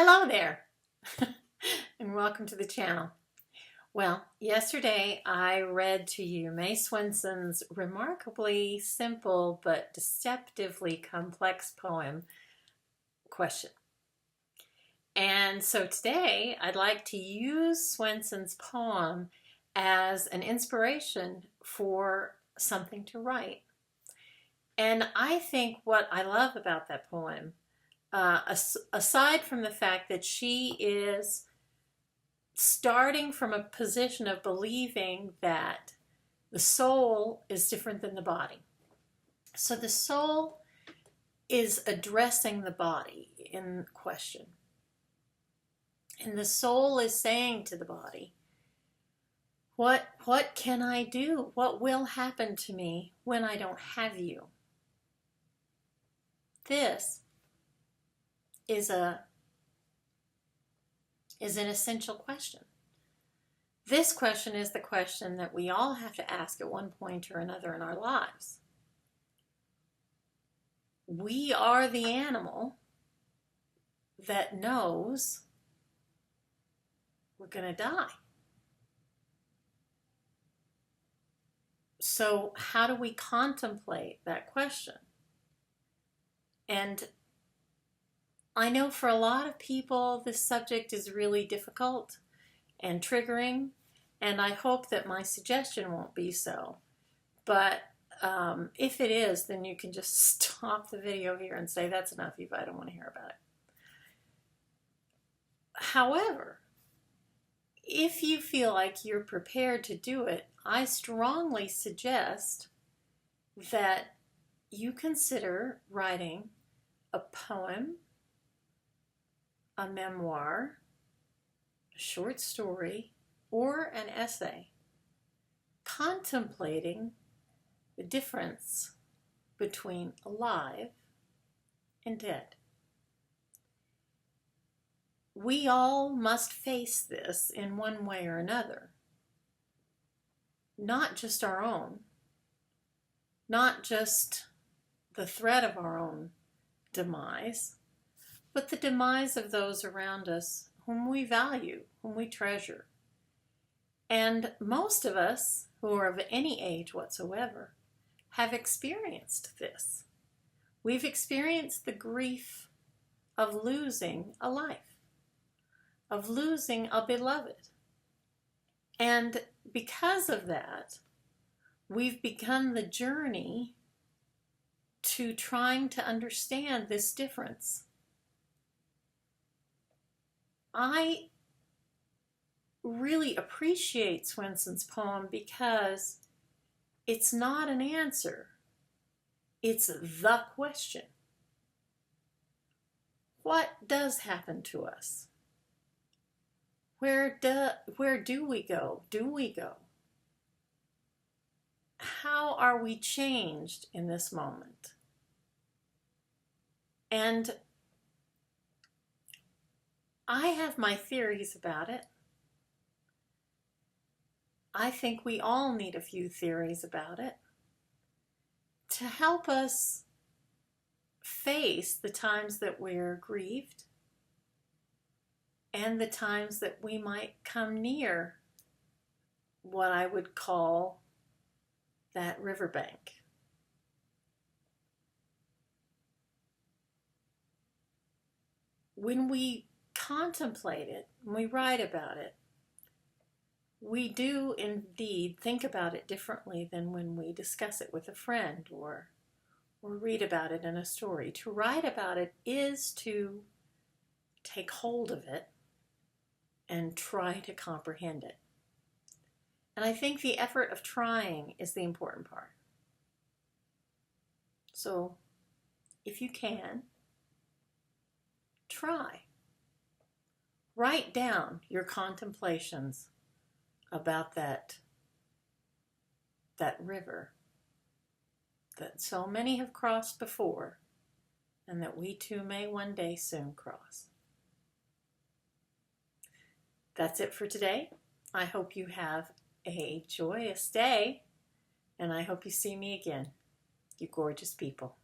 Hello there, and welcome to the channel. Well, yesterday I read to you May Swenson's remarkably simple but deceptively complex poem, Question. And so today I'd like to use Swenson's poem as an inspiration for something to write. And I think what I love about that poem, aside from the fact that she is starting from a position of believing that the soul is different than the body. So the soul is addressing the body in question. And the soul is saying to the body, what can I do? What will happen to me when I don't have you? This is an essential question. This question is the question that we all have to ask at one point or another in our lives. We are the animal that knows we're going to die. So how do we contemplate that question? And I know for a lot of people this subject is really difficult and triggering, and I hope that my suggestion won't be so. But if it is, then you can just stop the video here and say, that's enough, Eva, I don't want to hear about it. However, if you feel like you're prepared to do it, I strongly suggest that you consider writing a poem, a memoir, a short story, or an essay contemplating the difference between alive and dead. We all must face this in one way or another, not just our own, not just the threat of our own demise, but the demise of those around us whom we value, whom we treasure. And most of us who are of any age whatsoever have experienced this. We've experienced the grief of losing a life, of losing a beloved. And because of that, we've begun the journey to trying to understand this difference. I really appreciate Swenson's poem because it's not an answer, it's the question. What does happen to us? Where do we go? Do we go? How are we changed in this moment? And I have my theories about it. I think we all need a few theories about it to help us face the times that we're grieved and the times that we might come near what I would call that riverbank. When we contemplate it, when we write about it, we do indeed think about it differently than when we discuss it with a friend or read about it in a story. To write about it is to take hold of it and try to comprehend it. And I think the effort of trying is the important part. So if you can, try. Write down your contemplations about that river that so many have crossed before and that we too may one day soon cross. That's it for today. I hope you have a joyous day, and I hope you see me again, you gorgeous people.